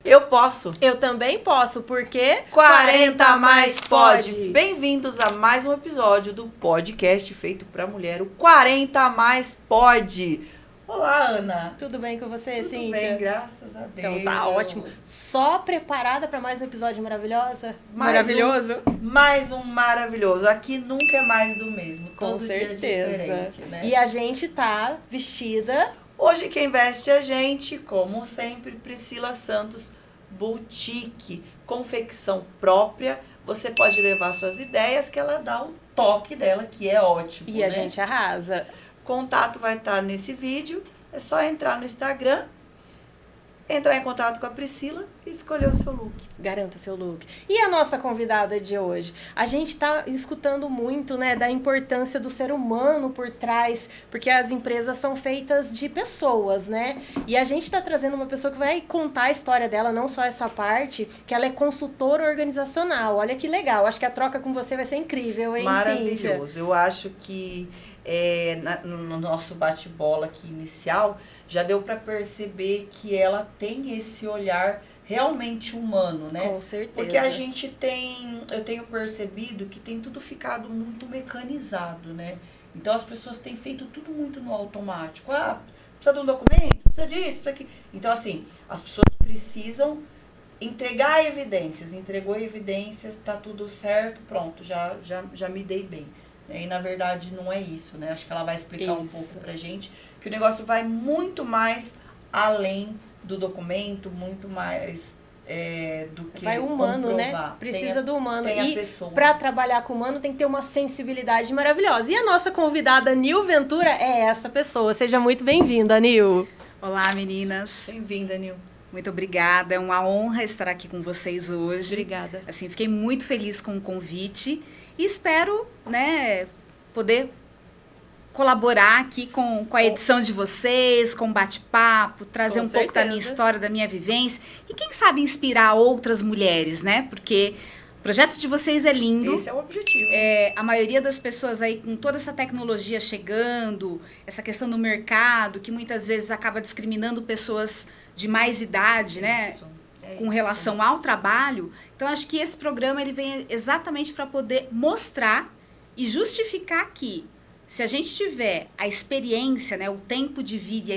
Eu posso. Eu também posso, porque 40 mais pode. Bem-vindos a mais um episódio do podcast feito pra mulher, o 40 mais pode. Olá, Ana. Tudo bem com você, Tudo Cíntia? bem, graças a Deus. Então tá ótimo. Só preparada para mais um episódio maravilhoso? Mais um maravilhoso. Aqui nunca é mais do mesmo. Com Todo certeza. dia é diferente, né? E a gente tá vestida... Hoje quem veste a gente, como sempre, Priscila Santos Boutique, confecção própria. Você pode levar suas ideias que ela dá o toque dela, que é ótimo. E a gente arrasa. Contato vai estar nesse vídeo. É só entrar no Instagram, entrar em contato com a Priscila e escolher o seu look. Garanta seu look. E a nossa convidada de hoje? A gente está escutando muito, né, da importância do ser humano por trás, porque as empresas são feitas de pessoas, né? E a gente está trazendo uma pessoa que vai contar a história dela, não só essa parte, que ela é consultora organizacional. Olha que legal. Acho que a troca com você vai ser incrível, hein, Maravilhoso. Cíntia? Eu acho que no nosso bate-bola aqui inicial, já deu para perceber que ela tem esse olhar realmente humano, né? Com certeza. Porque eu tenho percebido que tem tudo ficado muito mecanizado, né? Então as pessoas têm feito tudo muito no automático. Ah, precisa de um documento, precisa disso, precisa aquilo. Então assim, as pessoas precisam entregar evidências. Entregou evidências, tá tudo certo, pronto, já me dei bem. E na verdade não é isso, né? Acho que ela vai explicar um pouco pra gente que o negócio vai muito mais além do documento, muito mais do que vai humano, comprovar. Né? Precisa do humano. E para trabalhar com o humano tem que ter uma sensibilidade maravilhosa. E a nossa convidada, Nil Ventura, é essa pessoa. Seja muito bem-vinda, Nil. Olá, meninas. Bem-vinda, Nil. Muito obrigada. É uma honra estar aqui com vocês hoje. Obrigada. Assim, fiquei muito feliz com o convite. E espero, né, poder colaborar aqui com a edição de vocês, com o bate-papo, trazer um pouco da minha história, da minha vivência. E quem sabe inspirar outras mulheres, né? Porque o projeto de vocês é lindo. Esse é o objetivo. A maioria das pessoas aí, com toda essa tecnologia chegando, essa questão do mercado, que muitas vezes acaba discriminando pessoas de mais idade, né? Com relação ao trabalho. Então, acho que esse programa ele vem exatamente para poder mostrar e justificar que, se a gente tiver a experiência, né, o tempo de vida,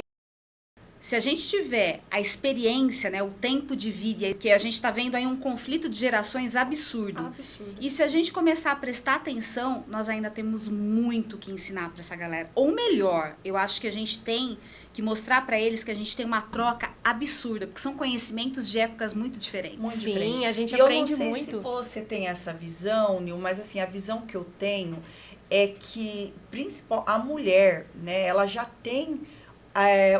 se a gente tiver a experiência, né, o tempo de vida, que a gente está vendo aí um conflito de gerações absurdo. E se a gente começar a prestar atenção, nós ainda temos muito que ensinar para essa galera. Ou melhor, eu acho que a gente tem que mostrar para eles que a gente tem uma troca absurda, porque são conhecimentos de épocas muito diferentes. Muito diferente. A gente aprende muito. Eu não sei se você tem essa visão, Nil, mas assim, a visão que eu tenho é que a mulher, né, ela já tem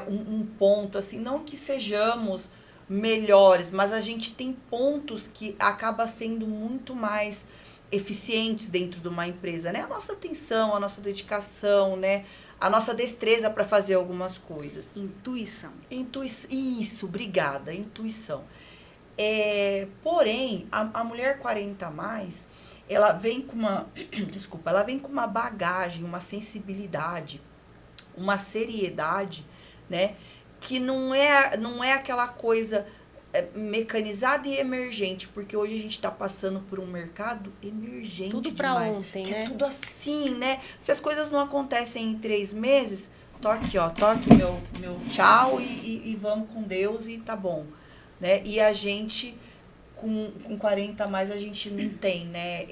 um ponto, assim, não que sejamos melhores, mas a gente tem pontos que acaba sendo muito mais eficientes dentro de uma empresa, né? A nossa atenção, a nossa dedicação, né? A nossa destreza para fazer algumas coisas. Intuição. Isso, obrigada, intuição. Porém, a mulher 40 a mais, ela vem com ela vem com uma bagagem, uma sensibilidade, uma seriedade, né? Que não é aquela coisa mecanizada e emergente, porque hoje a gente está passando por um mercado emergente. Tudo para ontem, que né? É tudo assim, né? Se as coisas não acontecem em 3 meses, toque meu tchau e vamos com Deus e tá bom, né? E a gente com 40 a mais a gente não tem, né?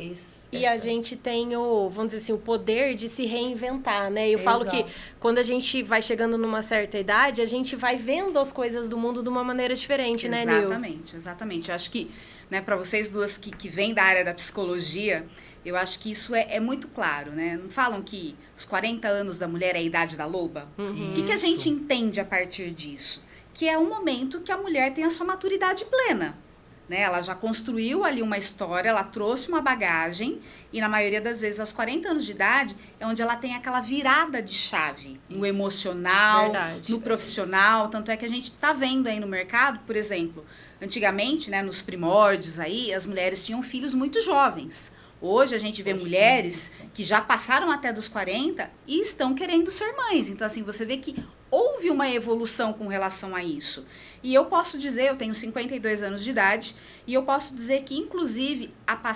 A gente tem vamos dizer assim, o poder de se reinventar, né? Eu falo que quando a gente vai chegando numa certa idade, a gente vai vendo as coisas do mundo de uma maneira diferente, né, Nil? Exatamente. Eu acho que, né, para vocês duas que vêm da área da psicologia, eu acho que isso é muito claro, né? Não falam que os 40 anos da mulher é a idade da loba? Uhum. O que a gente entende a partir disso? Que é um momento que a mulher tem a sua maturidade plena. Né? Ela já construiu ali uma história, ela trouxe uma bagagem e na maioria das vezes aos 40 anos de idade é onde ela tem aquela virada de chave no emocional, no profissional. Tanto é que a gente está vendo aí no mercado, por exemplo, antigamente, né, nos primórdios aí, as mulheres tinham filhos muito jovens. Hoje a gente vê mulheres que já passaram até dos 40 e estão querendo ser mães. Então, assim, você vê que houve uma evolução com relação a isso. E eu posso dizer, eu tenho 52 anos de idade, e eu posso dizer que, inclusive, a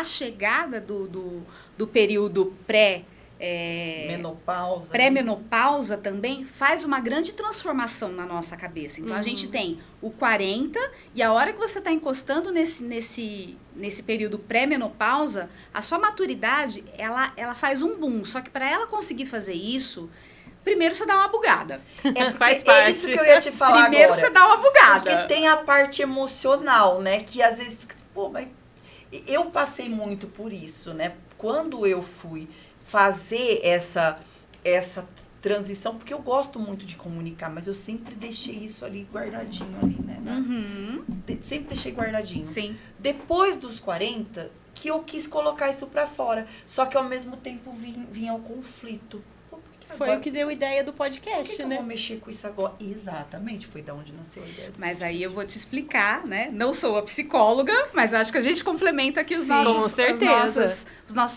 chegada do período pré-menopausa também faz uma grande transformação na nossa cabeça. Então, a gente tem o 40 e a hora que você está encostando nesse período pré-menopausa, a sua maturidade, ela faz um boom. Só que para ela conseguir fazer isso, primeiro você dá uma bugada. Faz parte. É isso que eu ia te falar primeiro agora. Você dá uma bugada. Porque tem a parte emocional, né? Que às vezes fica assim, pô, mas eu passei muito por isso, né? Quando eu fui fazer essa transição, porque eu gosto muito de comunicar, mas eu sempre deixei isso ali guardadinho ali, né? Sempre deixei guardadinho. Sim. Depois dos 40, que eu quis colocar isso pra fora. Só que ao mesmo tempo vinha o conflito. Foi o que deu ideia do podcast, que né? Eu vou mexer com isso agora. Exatamente, foi da onde nasceu a ideia. Mas aí eu vou te explicar, né? Não sou a psicóloga, mas acho que a gente complementa aqui os nossos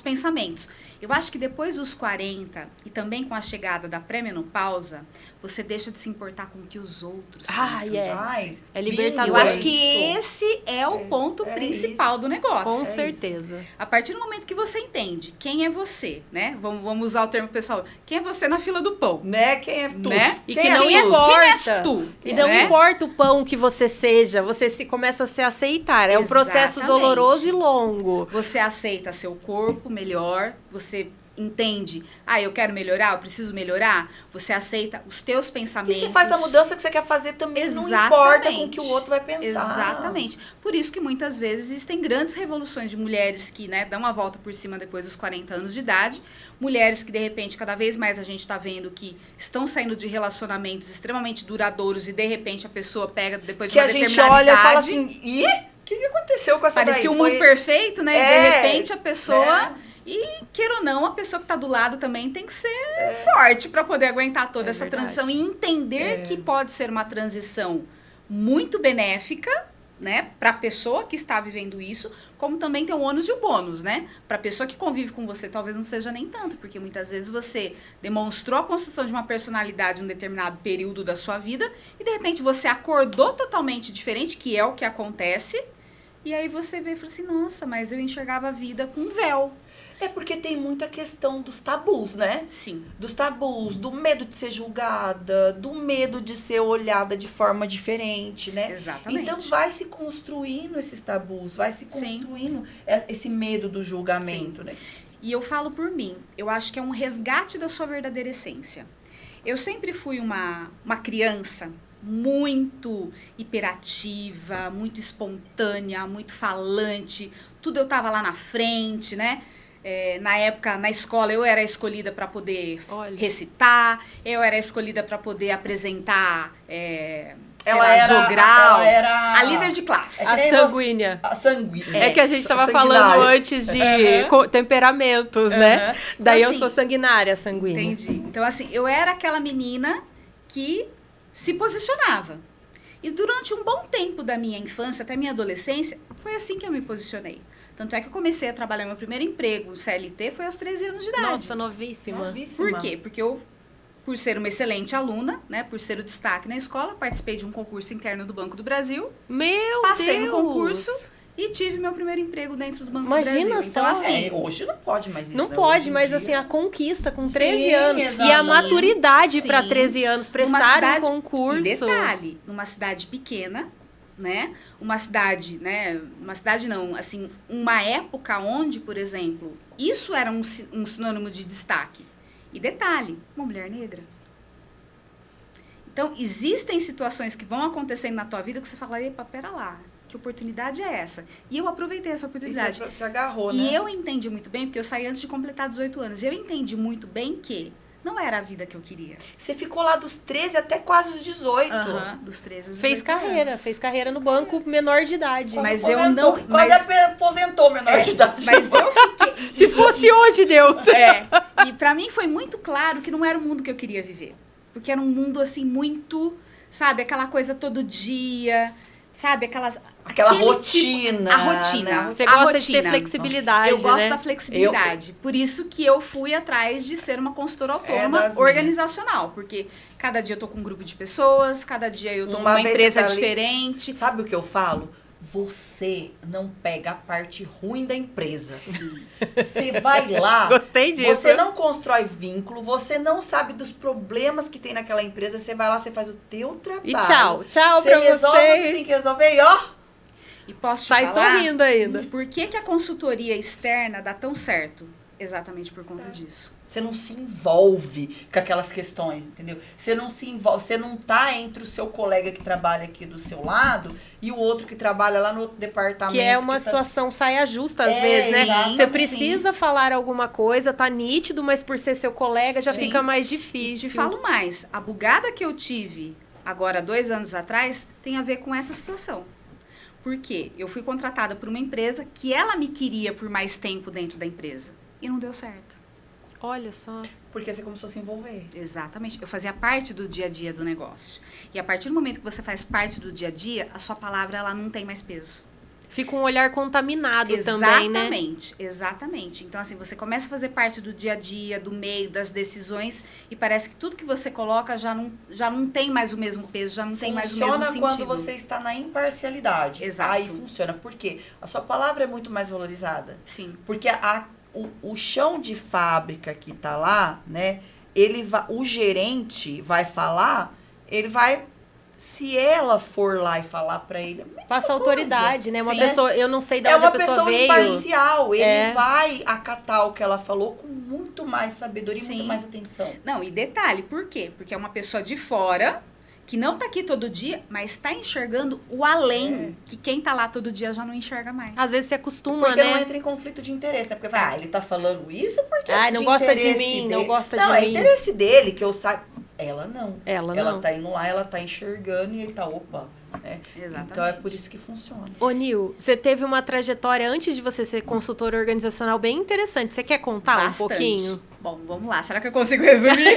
pensamentos. Eu acho que depois dos 40 e também com a chegada da pré-menopausa, você deixa de se importar com o que os outros pensam. É libertador. Eu acho que esse é o ponto principal do negócio. Com certeza. A partir do momento que você entende quem é você, né? Vamos usar o termo pessoal. Quem é você na fila do pão? Né? Quem é tu? Né? E que não importa. Quem és tu? E não importa o pão que você seja, você começa a se aceitar. É um processo doloroso e longo. Você aceita seu corpo melhor, você entende, eu quero melhorar, eu preciso melhorar, você aceita os teus pensamentos. E você faz a mudança que você quer fazer também, não importa com o que o outro vai pensar. Exatamente. Por isso que muitas vezes existem grandes revoluções de mulheres que, né, dão uma volta por cima depois dos 40 anos de idade, mulheres que, de repente, cada vez mais a gente está vendo que estão saindo de relacionamentos extremamente duradouros e, de repente, a pessoa pega depois de uma determinada idade... Que a gente olha e fala assim, ih, o que aconteceu com essa daí? Parecia um mundo perfeito, né? E, de repente, a pessoa... E, queira ou não, a pessoa que está do lado também tem que ser forte para poder aguentar toda essa transição e entender que pode ser uma transição muito benéfica, né, para a pessoa que está vivendo isso, como também tem o ônus e o bônus, né? Para a pessoa que convive com você, talvez não seja nem tanto, porque muitas vezes você demonstrou a construção de uma personalidade em um determinado período da sua vida e, de repente, você acordou totalmente diferente, que é o que acontece, e aí você vê e fala assim, nossa, mas eu enxergava a vida com véu. É porque tem muita questão dos tabus, né? Sim. Dos tabus, do medo de ser julgada, do medo de ser olhada de forma diferente, né? Exatamente. Então vai se construindo esses tabus, vai se construindo esse medo do julgamento, né? E eu falo por mim, eu acho que é um resgate da sua verdadeira essência. Eu sempre fui uma criança muito hiperativa, muito espontânea, muito falante, tudo eu tava lá na frente, né? Na época, na escola, eu era escolhida para poder recitar, eu era escolhida para poder apresentar jogral, ela era a líder de classe. A sanguínea. A sanguínea. É que a gente estava falando antes de temperamentos, né? Daí então, eu sou sanguinária, sanguínea. Entendi. Então, assim, eu era aquela menina que se posicionava. E durante um bom tempo da minha infância, até minha adolescência, foi assim que eu me posicionei. Tanto é que eu comecei a trabalhar meu primeiro emprego, CLT, foi aos 13 anos de idade. Nossa, novíssima. Por quê? Porque eu, por ser uma excelente aluna, né, por ser o destaque na escola, participei de um concurso interno do Banco do Brasil. Passei no concurso e tive meu primeiro emprego dentro do Banco do Brasil. Imagina só. Então, assim, hoje não pode mais isso. Não né? pode, mas assim, a conquista com 13 anos. Exatamente. E a maturidade para 13 anos, prestar um concurso. E detalhe, numa cidade pequena, né? Uma cidade não, assim, uma época onde, por exemplo, isso era um sinônimo de destaque. E detalhe, uma mulher negra. Então, existem situações que vão acontecendo na tua vida que você fala, epa, pera lá, que oportunidade é essa? E eu aproveitei essa oportunidade. E você agarrou, né? E eu entendi muito bem, porque eu saí antes de completar 18 anos, e eu entendi muito bem que não era a vida que eu queria. Você ficou lá dos 13 até quase os 18. Dos 13 aos 18 fez carreira no banco menor de idade. Mas eu não... Quase aposentou menor de idade. Mas eu fiquei... Se fosse hoje, Deus! E pra mim foi muito claro que não era o mundo que eu queria viver. Porque era um mundo, assim, muito... Sabe, aquela coisa todo dia... sabe, Aquela aquele rotina. A rotina. Né? Você gosta de ter flexibilidade, Eu gosto né? da flexibilidade. Por isso que eu fui atrás de ser uma consultora autônoma organizacional. Porque cada dia eu tô com um grupo de pessoas, cada dia eu tô numa empresa diferente. Sabe o que eu falo? Você não pega a parte ruim da empresa. Você vai lá, Gostei disso. Você não constrói vínculo, você não sabe dos problemas que tem naquela empresa, você vai lá, você faz o teu trabalho. E tchau pra vocês. Você resolve o que tem que resolver e ó... E posso te Sai falar, sorrindo ainda. Por que a consultoria externa dá tão certo? Exatamente por conta disso. Você não se envolve com aquelas questões, entendeu? Você não se envolve, você não tá entre o seu colega que trabalha aqui do seu lado e o outro que trabalha lá no outro departamento. Que é uma situação saia justa às vezes, né? Você precisa falar alguma coisa, tá nítido, mas por ser seu colega já fica mais difícil. E te falo mais, a bugada que eu tive agora 2 anos atrás tem a ver com essa situação. Por quê? Eu fui contratada por uma empresa que ela me queria por mais tempo dentro da empresa. E não deu certo. Olha só. Porque você começou a se envolver. Exatamente. Eu fazia parte do dia a dia do negócio. E a partir do momento que você faz parte do dia a dia, a sua palavra ela não tem mais peso. Fica um olhar contaminado também, né? Exatamente. Então, assim, você começa a fazer parte do dia a dia, do meio, das decisões, e parece que tudo que você coloca já não tem mais o mesmo peso, já não tem mais o mesmo sentido. Funciona quando você está na imparcialidade. Exato. Aí funciona. Por quê? A sua palavra é muito mais valorizada. Sim. Porque o chão de fábrica que tá lá, né? O gerente vai falar, ele vai... Se ela for lá e falar pra ele... Passa autoridade, né? Uma Sim. pessoa... Eu não sei de onde a pessoa veio. É uma pessoa imparcial. Ele vai acatar o que ela falou com muito mais sabedoria e muito mais atenção. Não, e detalhe, por quê? Porque é uma pessoa de fora... que não tá aqui todo dia, mas está enxergando o além, que quem tá lá todo dia já não enxerga mais. Às vezes se acostuma, porque né? Não entra em conflito de interesse, né? Porque vai, ele tá falando isso porque não gosta de mim, não gosta de mim. Não, é interesse dele, que eu saiba. Ela não. Ela não. Tá indo lá, ela tá enxergando e ele tá, opa, né? Exatamente. Então é por isso que funciona. Ô, Nil, você teve uma trajetória antes de você ser consultora organizacional bem interessante. Você quer contar um pouquinho? Bom, vamos lá. Será que eu consigo resumir?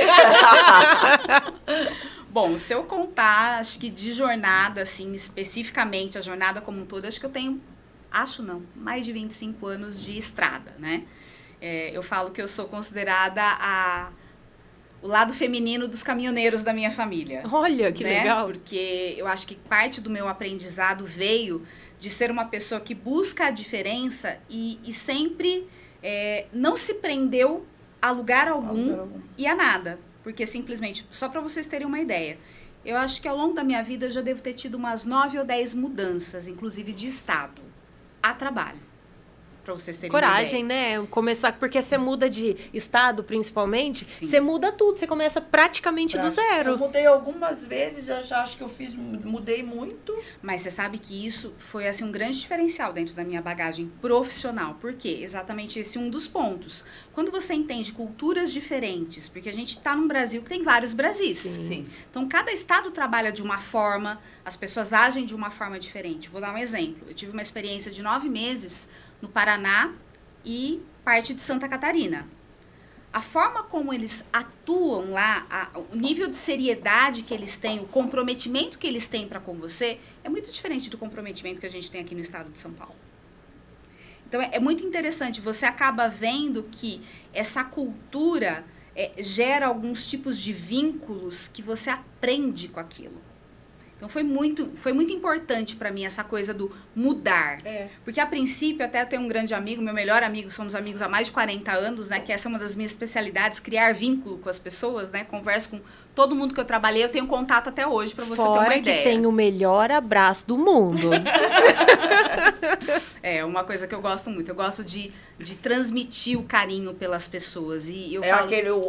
Bom, se eu contar, acho que de jornada, assim, especificamente, a jornada como um todo, acho que eu tenho, mais de 25 anos de estrada, né? Eu falo que eu sou considerada o lado feminino dos caminhoneiros da minha família. Olha, que legal. Porque eu acho que parte do meu aprendizado veio de ser uma pessoa que busca a diferença e sempre não se prendeu a lugar algum e a nada. Porque simplesmente, só para vocês terem uma ideia, eu acho que ao longo da minha vida eu já devo ter tido umas 9 ou 10 mudanças, inclusive de estado, a trabalho. Pra vocês terem coragem, uma ideia. né? Começar, porque você muda de estado, principalmente, Sim. você muda tudo, você começa praticamente do zero. Eu mudei algumas vezes, eu já acho que mudei muito. Mas você sabe que isso foi assim um grande diferencial dentro da minha bagagem profissional. Por quê? Exatamente esse um dos pontos. Quando você entende culturas diferentes, porque a gente está num Brasil que tem vários Brasis. Sim. Então, cada estado trabalha de uma forma, as pessoas agem de uma forma diferente. Vou dar um exemplo. Eu tive uma experiência de 9 meses no Paraná e parte de Santa Catarina. A forma como eles atuam lá, o nível de seriedade que eles têm, o comprometimento que eles têm para com você, é muito diferente do comprometimento que a gente tem aqui no estado de São Paulo. Então, é muito interessante. Você acaba vendo que essa cultura gera alguns tipos de vínculos que você aprende com aquilo. Então, foi muito importante para mim essa coisa do mudar. Porque, a princípio, até eu tenho um grande amigo, meu melhor amigo, somos amigos há mais de 40 anos, né? Que essa é uma das minhas especialidades, criar vínculo com as pessoas, né? Converso com todo mundo que eu trabalhei, eu tenho contato até hoje, para você ter uma ideia. Fora que tem o melhor abraço do mundo. É uma coisa que eu gosto muito. Eu gosto de transmitir o carinho pelas pessoas. E eu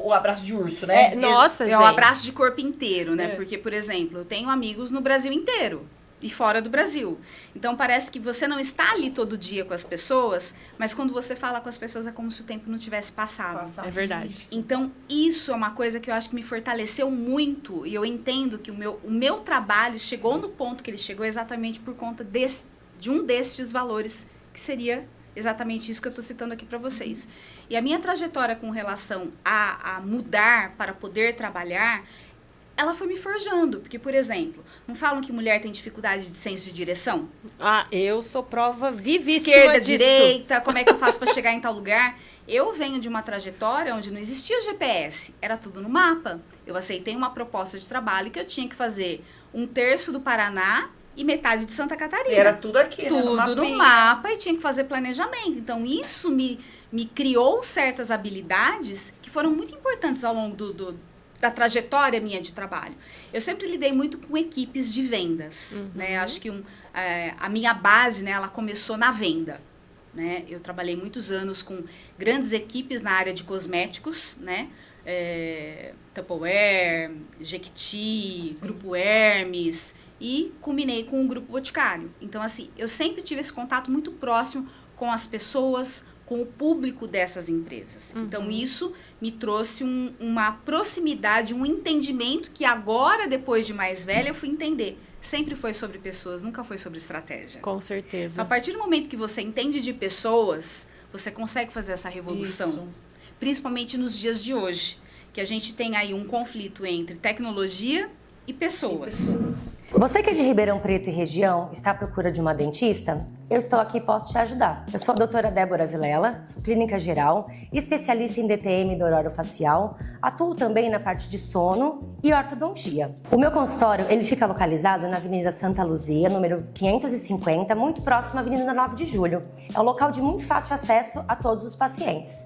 o abraço de urso, né? Nossa, gente. É um abraço de corpo inteiro, né? Porque, por exemplo, eu tenho amigos no Brasil inteiro e fora do Brasil. Então, parece que você não está ali todo dia com as pessoas, mas quando você fala com as pessoas é como se o tempo não tivesse passado. É verdade. Então, isso é uma coisa que eu acho que me fortaleceu muito e eu entendo que o meu trabalho chegou no ponto que ele chegou exatamente por conta de um destes valores, que seria exatamente isso que eu estou citando aqui para vocês. E a minha trajetória com relação a mudar para poder trabalhar ela foi me forjando. Porque, por exemplo, não falam que mulher tem dificuldade de senso de direção? Ah, eu sou prova vivíssima Esquerda, disso. direita, como é que eu faço para chegar em tal lugar? Eu venho de uma trajetória onde não existia GPS, era tudo no mapa. Eu aceitei uma proposta de trabalho que eu tinha que fazer 1/3 do Paraná e metade de Santa Catarina. E era tudo aqui, tudo né? no mapa e tinha que fazer planejamento. Então, isso me criou certas habilidades que foram muito importantes ao longo da trajetória minha de trabalho. Eu sempre lidei muito com equipes de vendas, né? Acho que a minha base, né, ela começou na venda, né? Eu trabalhei muitos anos com grandes equipes na área de cosméticos, né? Tupperware, Jequiti, Grupo Hermes, e culminei com o Grupo Boticário. Então, assim, eu sempre tive esse contato muito próximo com as pessoas, com o público dessas empresas. Então, isso me trouxe uma proximidade, um entendimento que agora, depois de mais velha, eu fui entender. Sempre foi sobre pessoas, nunca foi sobre estratégia. Com certeza. A partir do momento que você entende de pessoas, você consegue fazer essa revolução. Isso. Principalmente nos dias de hoje, que a gente tem aí um conflito entre tecnologia e pessoas. Você que é de Ribeirão Preto e região, está à procura de uma dentista? Eu estou aqui e posso te ajudar. Eu sou a doutora Débora Vilela, sou clínica geral, especialista em DTM e orofacial, atuo também na parte de sono e ortodontia. O meu consultório, ele fica localizado na Avenida Santa Luzia, número 550, muito próximo à Avenida 9 de Julho. É um local de muito fácil acesso a todos os pacientes.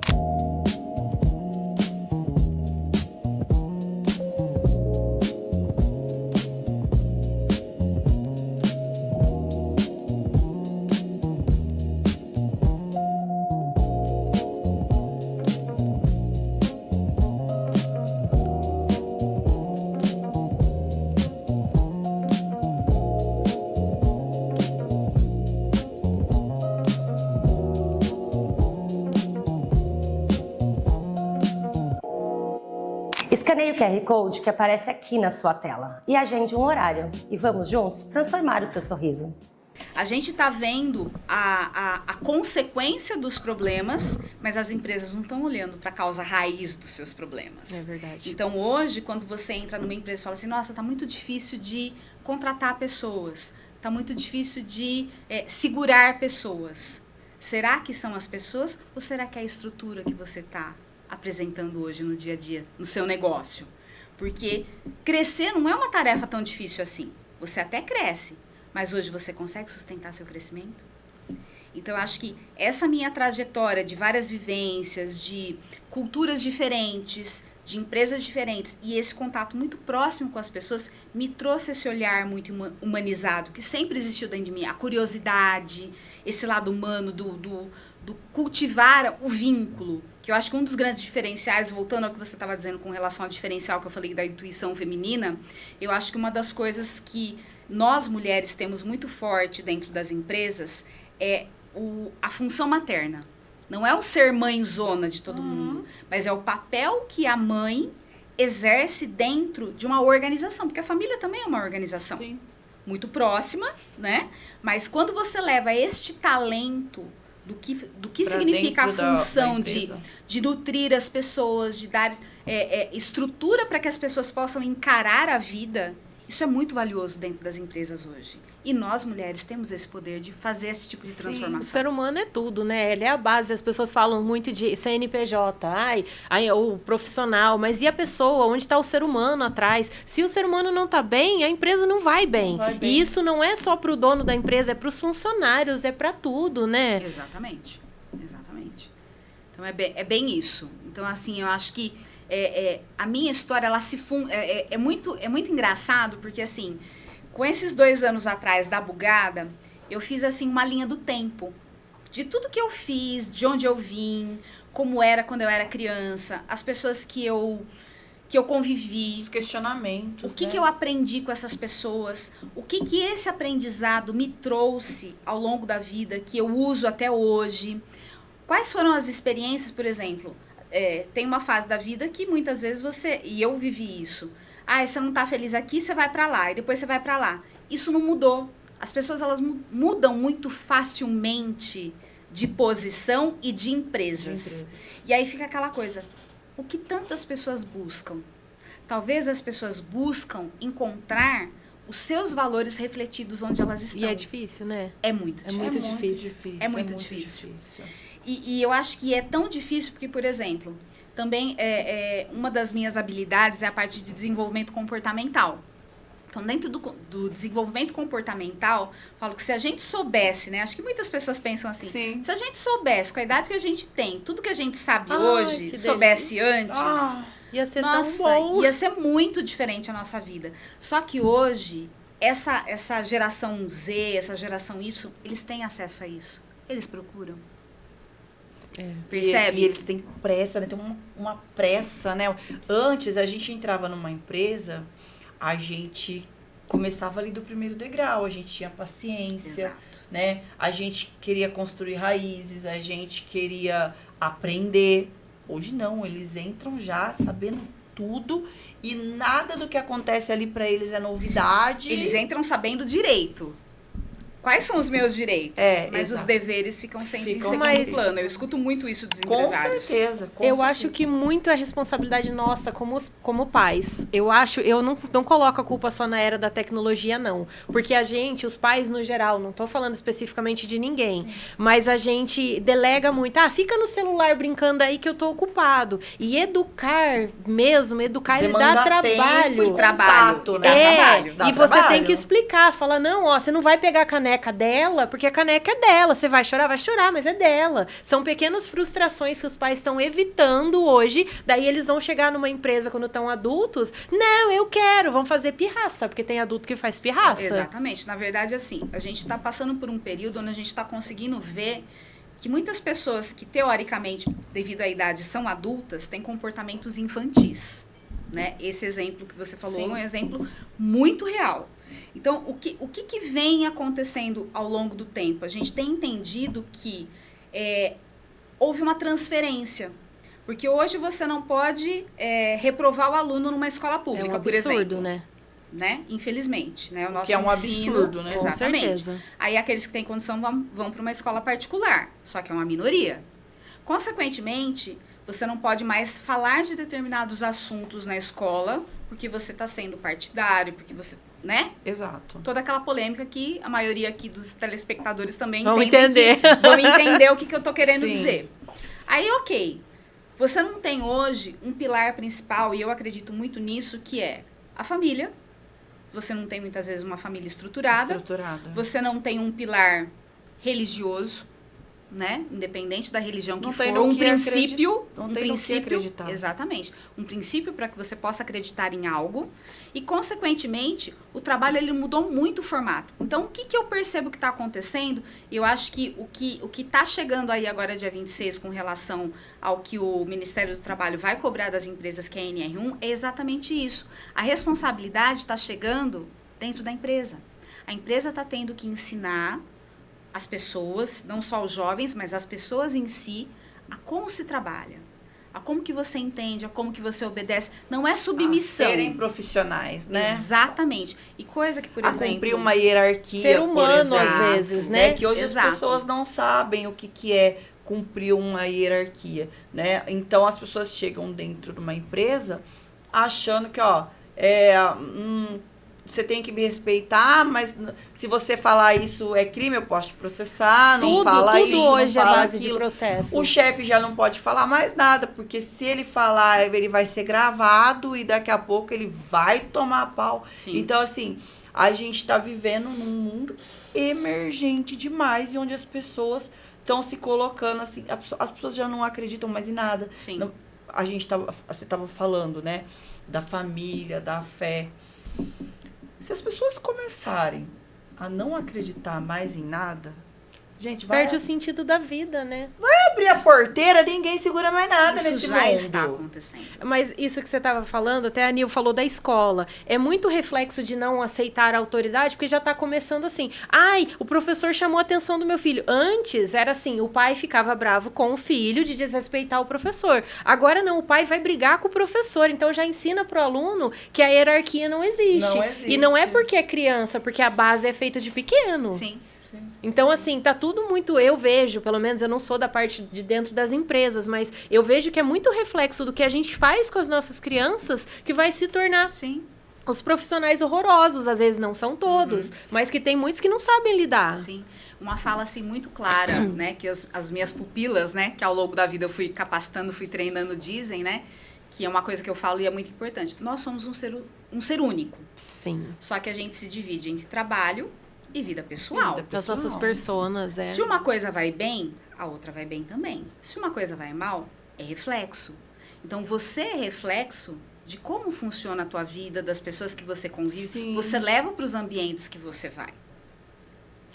Escaneie o QR Code que aparece aqui na sua tela e agende um horário. E vamos juntos transformar o seu sorriso. A gente está vendo a consequência dos problemas, mas as empresas não estão olhando para a causa raiz dos seus problemas. É verdade. Então, hoje, quando você entra numa empresa e fala assim, nossa, está muito difícil de contratar pessoas, está muito difícil de segurar pessoas. Será que são as pessoas ou será que é a estrutura que você está apresentando hoje no dia a dia, no seu negócio? Porque crescer não é uma tarefa tão difícil assim. Você até cresce, mas hoje você consegue sustentar seu crescimento? Então, eu acho que essa minha trajetória de várias vivências, de culturas diferentes, de empresas diferentes, e esse contato muito próximo com as pessoas, me trouxe esse olhar muito humanizado, que sempre existiu dentro de mim. A curiosidade, esse lado humano do cultivar o vínculo, que eu acho que um dos grandes diferenciais, voltando ao que você estava dizendo com relação ao diferencial que eu falei da intuição feminina, eu acho que uma das coisas que nós mulheres temos muito forte dentro das empresas é a função materna. Não é o ser mãezona de todo mundo, mas é o papel que a mãe exerce dentro de uma organização, porque a família também é uma organização. Sim. Muito próxima, né? Mas quando você leva este talento do que Pra significa a dentro da função empresa. de nutrir as pessoas, de dar estrutura para que as pessoas possam encarar a vida, isso é muito valioso dentro das empresas hoje. E nós, mulheres, temos esse poder de fazer esse tipo de O transformação. ser humano é tudo, né? Ele é a base. As pessoas falam muito de CNPJ, o profissional, mas e a pessoa? Onde está o ser humano atrás? Se o ser humano não está bem, a empresa não vai bem. Não vai bem. E isso não é só para o dono da empresa, é para os funcionários, é para tudo, né? Exatamente. Então, é bem isso. Então, assim, eu acho que a minha história, ela se funde... É muito engraçado, porque, assim, com esses 2 anos atrás da bugada, eu fiz, assim, uma linha do tempo. De tudo que eu fiz, de onde eu vim, como era quando eu era criança, as pessoas que eu convivi, Os questionamentos, o que né? que eu aprendi com essas pessoas, o que que esse aprendizado me trouxe ao longo da vida, que eu uso até hoje. Quais foram as experiências, por exemplo, tem uma fase da vida que muitas vezes e eu vivi isso, você não tá feliz aqui, você vai para lá, e depois você vai para lá. Isso não mudou. As pessoas, elas mudam muito facilmente de posição e de empresas. E aí fica aquela coisa, o que tantas pessoas buscam? talvez as pessoas buscam encontrar os seus valores refletidos onde elas estão. E é difícil, né? É muito difícil. É muito difícil. E eu acho que é tão difícil porque, por exemplo, também uma das minhas habilidades é a parte de desenvolvimento comportamental. Então, dentro do desenvolvimento comportamental, falo que se a gente soubesse, né? Acho que muitas pessoas pensam assim. Sim. Se a gente soubesse, com a idade que a gente tem, tudo que a gente sabe hoje, soubesse antes... Ia ser nossa, tão bom. ia ser muito diferente a nossa vida. Só que hoje, essa geração Z, essa geração Y, eles têm acesso a isso. Eles procuram. Percebe? E eles têm pressa, né? Tem uma pressa, né? Antes, a gente entrava numa empresa, a gente começava ali do primeiro degrau, a gente tinha paciência, Exato. né? A gente queria construir raízes, a gente queria aprender. Hoje não, eles entram já sabendo tudo e nada do que acontece ali para eles é novidade. Eles entram sabendo direito. Quais são os meus direitos? Mas exato. Os deveres ficam sempre em segundo plano. Eu escuto muito isso dos empresários. Com certeza. Eu acho que muito é responsabilidade nossa como pais. Eu não coloco a culpa só na era da tecnologia, não. Porque a gente, os pais no geral, não tô falando especificamente de ninguém, mas a gente delega muito. Fica no celular brincando aí que eu tô ocupado. E educar mesmo, ele dá trabalho. E trabalho, né? Dá e você trabalho. tem que explicar, falar, não, você não vai pegar a caneca dela, porque a caneca é dela. Você vai chorar, mas é dela. São pequenas frustrações que os pais estão evitando hoje. Daí eles vão chegar numa empresa quando estão adultos. Não, eu quero. Vão fazer pirraça, porque tem adulto que faz pirraça. Exatamente. Na verdade, assim, a gente está passando por um período onde a gente está conseguindo ver que muitas pessoas que, teoricamente, devido à idade, são adultas, têm comportamentos infantis. Né? Esse exemplo que você falou é um exemplo muito real. Então, o que vem acontecendo ao longo do tempo? A gente tem entendido que houve uma transferência. Porque hoje você não pode reprovar o aluno numa escola pública, por exemplo. É um absurdo, né? Infelizmente. Né? O nosso que é um ensino, absurdo, né? Exatamente. Com certeza. Aí aqueles que têm condição vão para uma escola particular. Só que é uma minoria. Consequentemente, você não pode mais falar de determinados assuntos na escola porque você está sendo partidário, porque você... Né? Exato. Toda aquela polêmica que a maioria aqui dos telespectadores também vão entender o que eu tô querendo dizer. Aí, ok. Você não tem hoje um pilar principal, e eu acredito muito nisso, que é a família. Você não tem, muitas vezes, uma família estruturada. Você não tem um pilar religioso, né? Independente da religião que for, um princípio, acreditar. Exatamente, um princípio para que você possa acreditar em algo e, consequentemente, o trabalho ele mudou muito o formato. Então, o que eu percebo que está acontecendo? Eu acho que o que está chegando aí agora dia 26 com relação ao que o Ministério do Trabalho vai cobrar das empresas que é a NR1 é exatamente isso. A responsabilidade está chegando dentro da empresa. A empresa está tendo que ensinar as pessoas, não só os jovens, mas as pessoas em si, a como se trabalha, a como que você entende, a como que você obedece. Não é submissão. Serem profissionais, né? Exatamente. E coisa que, por exemplo... cumprir uma hierarquia, ser humano, por exemplo, às vezes, né? Que hoje as pessoas não sabem o que é cumprir uma hierarquia, né? Então, as pessoas chegam dentro de uma empresa achando que, você tem que me respeitar, mas se você falar isso é crime, eu posso te processar, não fala isso, hoje não fala é base aquilo. de processo. O chefe já não pode falar mais nada, porque se ele falar, ele vai ser gravado e daqui a pouco ele vai tomar pau. Sim. Então, assim, a gente está vivendo num mundo emergente demais, e onde as pessoas estão se colocando, assim, as pessoas já não acreditam mais em nada. Sim. Não, você estava falando, né, da família, da fé. Se as pessoas começarem a não acreditar mais em nada, gente, perde o sentido da vida, né? Abrir a porteira, ninguém segura mais nada isso nesse já mundo. está acontecendo. Mas isso que você estava falando, até a Nil falou da escola, é muito reflexo de não aceitar a autoridade, porque já está começando assim. O professor chamou a atenção do meu filho. Antes era assim, o pai ficava bravo com o filho de desrespeitar o professor. Agora não, o pai vai brigar com o professor, então já ensina pro aluno que a hierarquia não existe. Não existe. E não é porque é criança, porque a base é feita de pequeno. Sim. Sim. Então, assim, tá tudo muito... Eu vejo, pelo menos eu não sou da parte de dentro das empresas, mas eu vejo que é muito reflexo do que a gente faz com as nossas crianças que vai se tornar Sim. os profissionais horrorosos. Às vezes não são todos, mas que tem muitos que não sabem lidar. Sim. Uma fala, assim, muito clara, né? Que as minhas pupilas, né? Que ao longo da vida eu fui capacitando, fui treinando, dizem, né? Que é uma coisa que eu falo e é muito importante. Nós somos um ser único. Sim. Só que a gente se divide entre trabalho e vida pessoal. Das nossas personas, é. Se uma coisa vai bem, a outra vai bem também. Se uma coisa vai mal, é reflexo. Então, você é reflexo de como funciona a tua vida, das pessoas que você convive. Sim. Você leva para os ambientes que você vai.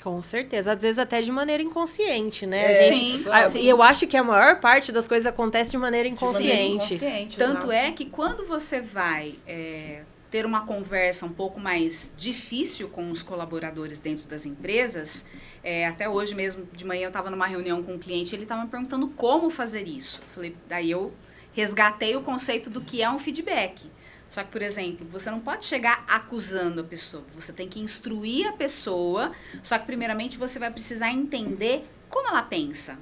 Com certeza. Às vezes até de maneira inconsciente, né? É, sim, E eu acho que a maior parte das coisas acontece de maneira inconsciente. Tanto é que quando você vai ter uma conversa um pouco mais difícil com os colaboradores dentro das empresas, até hoje mesmo, de manhã eu estava numa reunião com um cliente, ele estava me perguntando como fazer isso. Daí eu resgatei o conceito do que é um feedback. Só que, por exemplo, você não pode chegar acusando a pessoa, você tem que instruir a pessoa, só que primeiramente você vai precisar entender como ela pensa.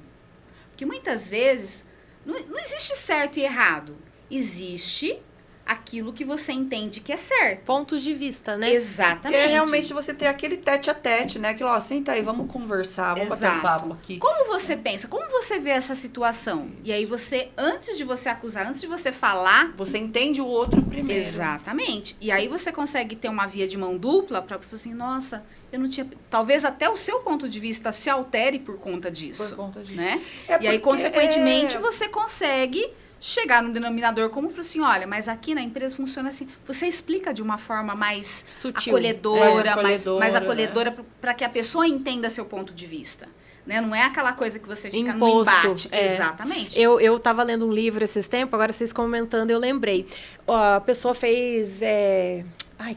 Porque muitas vezes não existe certo e errado, existe aquilo que você entende que é certo. Pontos de vista, né? Exatamente. É realmente você ter aquele tete a tete, né? Aquilo, ó, senta aí, vamos conversar, vamos bater um papo aqui. Como você pensa? Como você vê essa situação? E aí você, antes de você acusar, antes de você falar... Você entende o outro primeiro. Exatamente. E aí você consegue ter uma via de mão dupla para falar assim, nossa, eu não tinha... Talvez até o seu ponto de vista se altere por conta disso. Por conta disso. Né? É e aí, porque, consequentemente, você consegue... chegar no denominador comum e falar assim, olha, mas aqui na empresa funciona assim. Você explica de uma forma mais sutil, acolhedora, mais né? acolhedora para que a pessoa entenda seu ponto de vista. Né? Não é aquela coisa que você fica no imposto. embate. Exatamente. Eu tava lendo um livro esses tempos, agora vocês comentando, eu lembrei. A pessoa fez...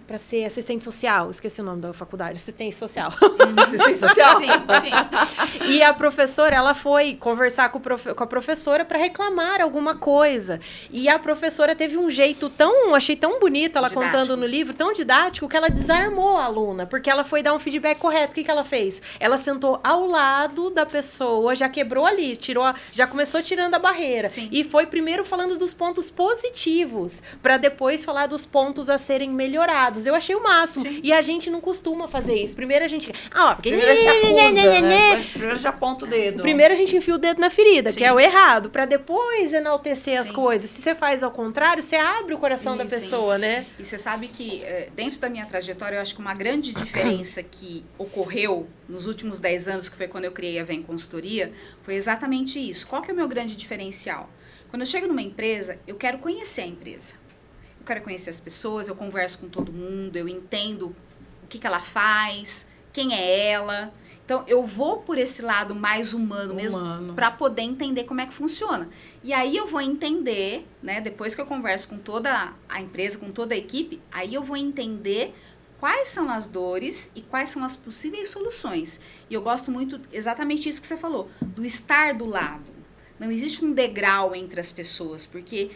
para ser assistente social, esqueci o nome da faculdade, assistente social. Assistente social? Sim, sim. E a professora, ela foi conversar com a professora para reclamar alguma coisa. E a professora teve um jeito achei tão bonito, ela Didático. contando no livro, tão didático, que ela desarmou a aluna, porque ela foi dar um feedback correto. O que ela fez? Ela sentou ao lado da pessoa, já quebrou ali, já começou tirando a barreira. Sim. E foi primeiro falando dos pontos positivos, para depois falar dos pontos a serem melhorados. Eu achei o máximo. Sim. E a gente não costuma fazer isso. Primeiro a gente... porque... Primeiro já acusa, né? Primeiro já aponta o dedo. Primeiro a gente enfia o dedo na ferida, Sim. que é o errado, para depois enaltecer as Sim. coisas. Se você faz ao contrário, você abre o coração da Sim. pessoa, né? E você sabe que, dentro da minha trajetória, eu acho que uma grande diferença que ocorreu nos últimos 10 anos, que foi quando eu criei a Vem Consultoria, foi exatamente isso. Qual que é o meu grande diferencial? Quando eu chego numa empresa, eu quero conhecer a empresa. Eu quero conhecer as pessoas, eu converso com todo mundo, eu entendo o que ela faz, quem é ela. Então, eu vou por esse lado mais humano mesmo, para poder entender como é que funciona. E aí eu vou entender, né, depois que eu converso com toda a empresa, com toda a equipe, aí eu vou entender quais são as dores e quais são as possíveis soluções. E eu gosto muito, exatamente isso que você falou, do estar do lado. Não existe um degrau entre as pessoas, porque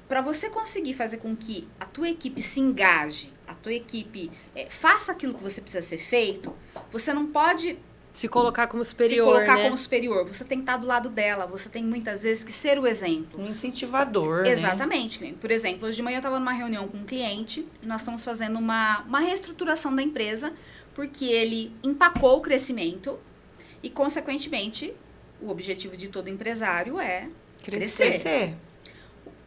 para você conseguir fazer com que a tua equipe se engaje, a tua equipe faça aquilo que você precisa ser feito, você não pode se colocar como superior, se colocar né? como superior. Você tem que estar do lado dela, você tem muitas vezes que ser o exemplo. Um incentivador, Exatamente. Né? Por exemplo, hoje de manhã eu estava numa reunião com um cliente e nós estamos fazendo uma reestruturação da empresa porque ele empacou o crescimento e, consequentemente, o objetivo de todo empresário é crescer.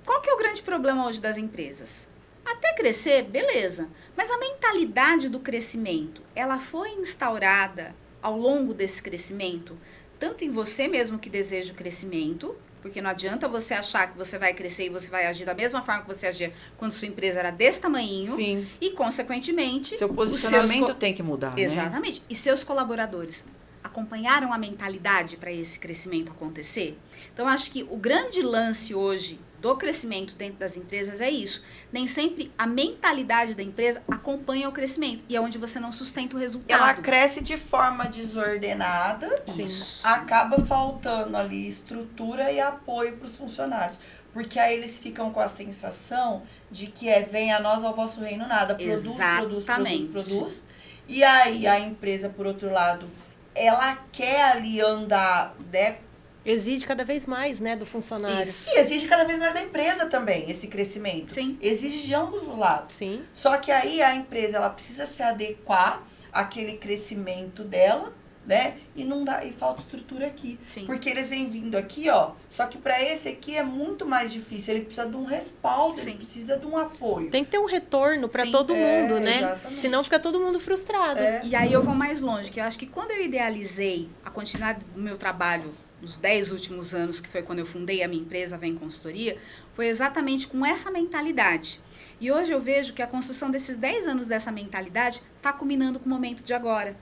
Qual que é o grande problema hoje das empresas? Até crescer, beleza. Mas a mentalidade do crescimento, ela foi instaurada ao longo desse crescimento, tanto em você mesmo que deseja o crescimento, porque não adianta você achar que você vai crescer e você vai agir da mesma forma que você agia quando sua empresa era desse tamanhinho. Sim. E, consequentemente... Seu posicionamento tem que mudar, Exatamente. Né? E seus colaboradores acompanharam a mentalidade para esse crescimento acontecer? Então, acho que o grande lance hoje do crescimento dentro das empresas é isso. Nem sempre a mentalidade da empresa acompanha o crescimento. E é onde você não sustenta o resultado. Ela cresce de forma desordenada. Isso. Acaba faltando ali estrutura e apoio para os funcionários. Porque aí eles ficam com a sensação de que venha a nós ao vosso reino nada. Produz. E aí a empresa, por outro lado, ela quer ali andar, né? Exige cada vez mais, né, do funcionário. Isso. E exige cada vez mais da empresa também, esse crescimento. Sim. Exige de ambos os lados. Sim. Só que aí a empresa, ela precisa se adequar àquele crescimento dela, né? E não dá, e falta estrutura aqui. Sim. Porque eles vêm vindo aqui, ó. Só que para esse aqui é muito mais difícil. Ele precisa de um respaldo, Sim. ele precisa de um apoio. Tem que ter um retorno para Sim. todo mundo, né? Exatamente. Senão fica todo mundo frustrado. E aí eu vou mais longe, que eu acho que quando eu idealizei a continuidade do meu trabalho nos 10 últimos anos, que foi quando eu fundei a minha empresa, Vem Consultoria, foi exatamente com essa mentalidade. E hoje eu vejo que a construção desses 10 anos dessa mentalidade está culminando com o momento de agora.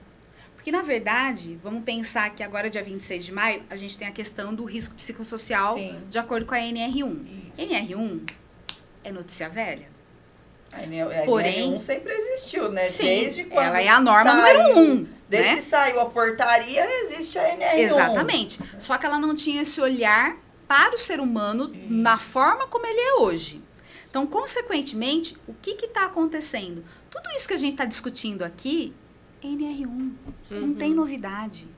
Porque, na verdade, vamos pensar que agora, dia 26 de maio, a gente tem a questão do risco psicossocial, Sim. de acordo com a NR1. Isso. NR1 é notícia velha. A NR1 Porém, sempre existiu, né? sim, Desde quando ela é a norma saiu, número 1. Desde né? que saiu a portaria, existe a NR1. Exatamente. Só que ela não tinha esse olhar para o ser humano na forma como ele é hoje. Então, consequentemente, o que está acontecendo? Tudo isso que a gente está discutindo aqui é NR1. Não tem novidade.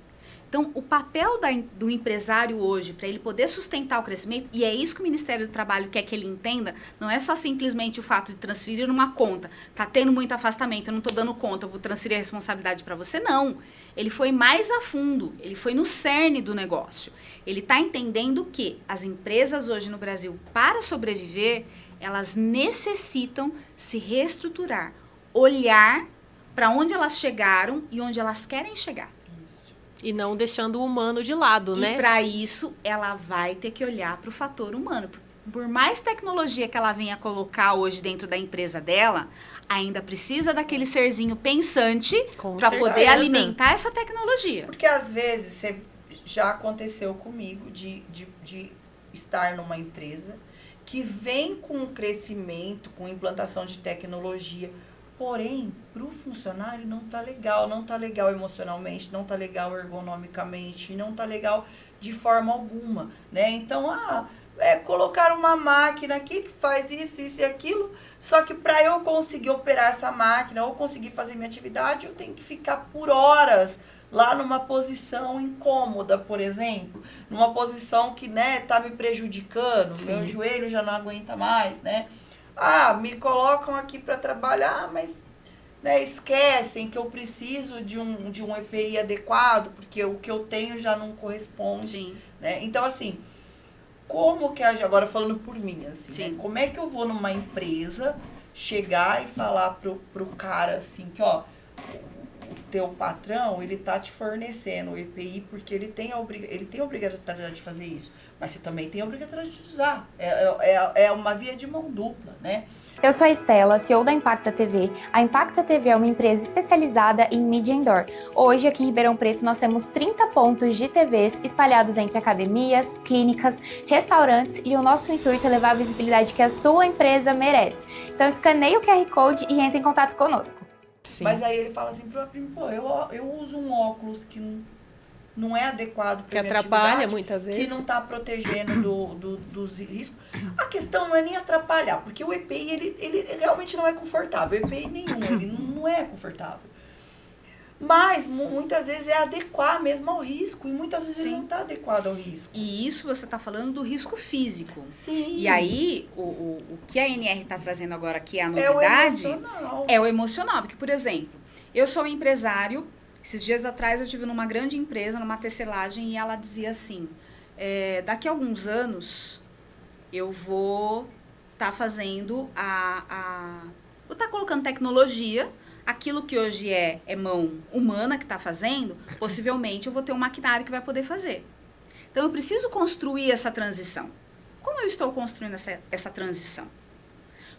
Então, o papel do empresário hoje, para ele poder sustentar o crescimento, e é isso que o Ministério do Trabalho quer que ele entenda, não é só simplesmente o fato de transferir uma conta, tá tendo muito afastamento, eu não estou dando conta, eu vou transferir a responsabilidade para você, não. Ele foi mais a fundo, ele foi no cerne do negócio. Ele está entendendo que as empresas hoje no Brasil, para sobreviver, elas necessitam se reestruturar, olhar para onde elas chegaram e onde elas querem chegar. E não deixando o humano de lado, né? E para isso, ela vai ter que olhar para o fator humano. Por mais tecnologia que ela venha colocar hoje dentro da empresa dela, ainda precisa daquele serzinho pensante para poder certeza. alimentar essa tecnologia. Porque às vezes já aconteceu comigo de estar numa empresa que vem com crescimento, com implantação de tecnologia, porém, para o funcionário não tá legal emocionalmente, não tá legal ergonomicamente, não tá legal de forma alguma, né? Então, colocar uma máquina aqui que faz isso e aquilo, só que para eu conseguir operar essa máquina ou conseguir fazer minha atividade, eu tenho que ficar por horas lá numa posição incômoda, por exemplo, numa posição que, né, tá me prejudicando, Sim. meu joelho já não aguenta mais, né? Me colocam aqui para trabalhar, mas, né, esquecem que eu preciso de um EPI adequado, porque o que eu tenho já não corresponde. Sim. Né? Então, assim, como que agora falando por mim, assim, Sim. né? Como é que eu vou numa empresa chegar e falar pro cara assim que, ó, o teu patrão, ele tá te fornecendo o EPI porque ele tem a obrigatoriedade de fazer isso, mas você também tem a obrigatoriedade de usar. É uma via de mão dupla, né? Eu sou a Estela, CEO da Impacta TV. A Impacta TV é uma empresa especializada em mídia indoor. Hoje, aqui em Ribeirão Preto, nós temos 30 pontos de TVs espalhados entre academias, clínicas, restaurantes e o nosso intuito é levar a visibilidade que a sua empresa merece. Então, escaneie o QR Code e entre em contato conosco. Sim. Mas aí ele fala assim, pô, eu uso um óculos que não é adequado Que para minha atrapalha atividade, muitas vezes. que não está protegendo dos riscos. A questão não é nem atrapalhar, porque o EPI, ele realmente não é confortável. EPI nenhum, ele não é confortável. Mas, muitas vezes, é adequar mesmo ao risco, e muitas vezes ele Sim. não está adequado ao risco. E isso você está falando do risco físico. Sim. E aí, o que a NR está trazendo agora, que é a é o novidade, emocional. é o emocional. Porque, por exemplo, eu sou um empresário. Esses dias atrás eu estive numa grande empresa, numa tecelagem, e ela dizia assim, daqui a alguns anos eu vou estar fazendo vou estar colocando tecnologia, aquilo que hoje é mão humana que está fazendo, possivelmente eu vou ter um maquinário que vai poder fazer. Então eu preciso construir essa transição. Como eu estou construindo essa transição?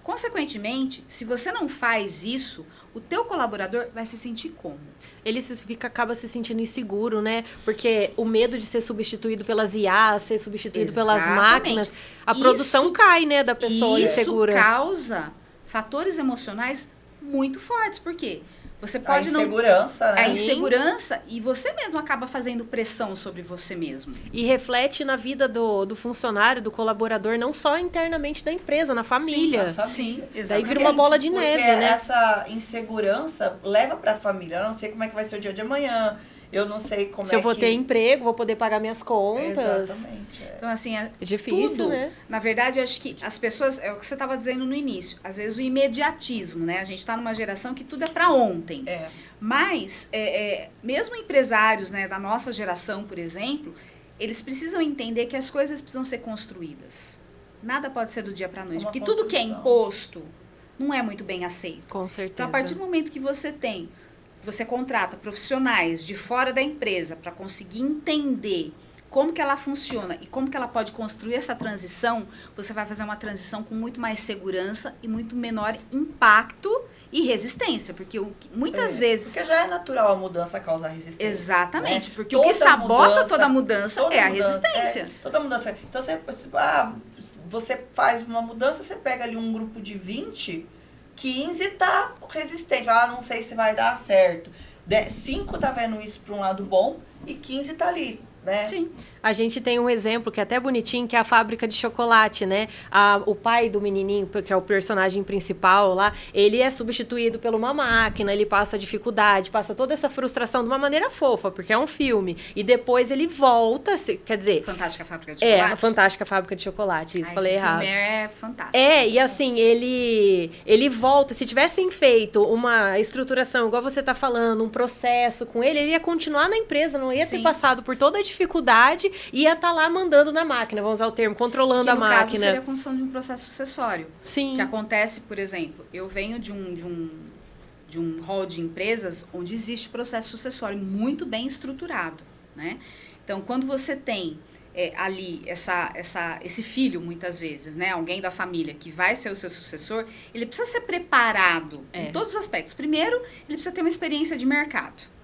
Consequentemente, se você não faz isso, o teu colaborador vai se sentir como? Ele acaba se sentindo inseguro, né? Porque o medo de ser substituído pelas IAs, ser substituído pelas Exatamente. máquinas, a produção Isso- cai, né, da pessoa E insegura. isso causa fatores emocionais muito fortes. Por quê? Você A pode não... insegurança, né? A insegurança, e você mesmo acaba fazendo pressão sobre você mesmo. E reflete na vida do funcionário, do colaborador, não só internamente da empresa, na família. Na família. Sim, Daí exatamente. vira uma bola de Porque neve, né? essa insegurança leva para a família. Eu não sei como é que vai ser o dia de amanhã. eu não sei como Se eu vou que... ter emprego, vou poder pagar minhas contas. Exatamente. Então, assim, É difícil, tudo, né? Na verdade, eu acho que as pessoas, é o que você estava dizendo no início, às vezes o imediatismo, né? A gente está numa geração que tudo é para ontem. Mas, mesmo empresários, né, da nossa geração, por exemplo, eles precisam entender que as coisas precisam ser construídas. Nada pode ser do dia para a noite, porque tudo que é imposto não é muito bem aceito. Com certeza. Então, a partir do momento que você contrata profissionais de fora da empresa para conseguir entender como que ela funciona e como que ela pode construir essa transição, você vai fazer uma transição com muito mais segurança e muito menor impacto e resistência, porque muitas vezes... Porque já é natural a mudança causar resistência. Exatamente, né? porque o que sabota toda mudança é a resistência. Toda mudança. Então, você faz uma mudança, você pega ali um grupo de 20, 15 tá resistente. Não sei se vai dar certo. 5 tá vendo isso para um lado bom e 15 tá ali, né? Sim. A gente tem um exemplo que é até bonitinho, que é a fábrica de chocolate, né? O pai do menininho, que é o personagem principal lá, ele é substituído por uma máquina, ele passa dificuldade, passa toda essa frustração de uma maneira fofa, porque é um filme. E depois ele volta, quer dizer... Fantástica Fábrica de Chocolate. A Fantástica Fábrica de Chocolate, isso, falei errado. Esse filme é fantástico. E assim, ele volta, se tivessem feito uma estruturação, igual você tá falando, um processo com ele ia continuar na empresa, não ia ter passado por toda a dificuldade, ia estar lá mandando na máquina, vamos usar o termo, controlando a máquina. Que no caso seria a construção de um processo sucessório. Sim. Que acontece, por exemplo, eu venho de um hall de empresas onde existe processo sucessório muito bem estruturado, né? Então, quando você tem ali esse filho, muitas vezes, né? Alguém da família que vai ser o seu sucessor, ele precisa ser preparado em todos os aspectos. Primeiro, ele precisa ter uma experiência de mercado.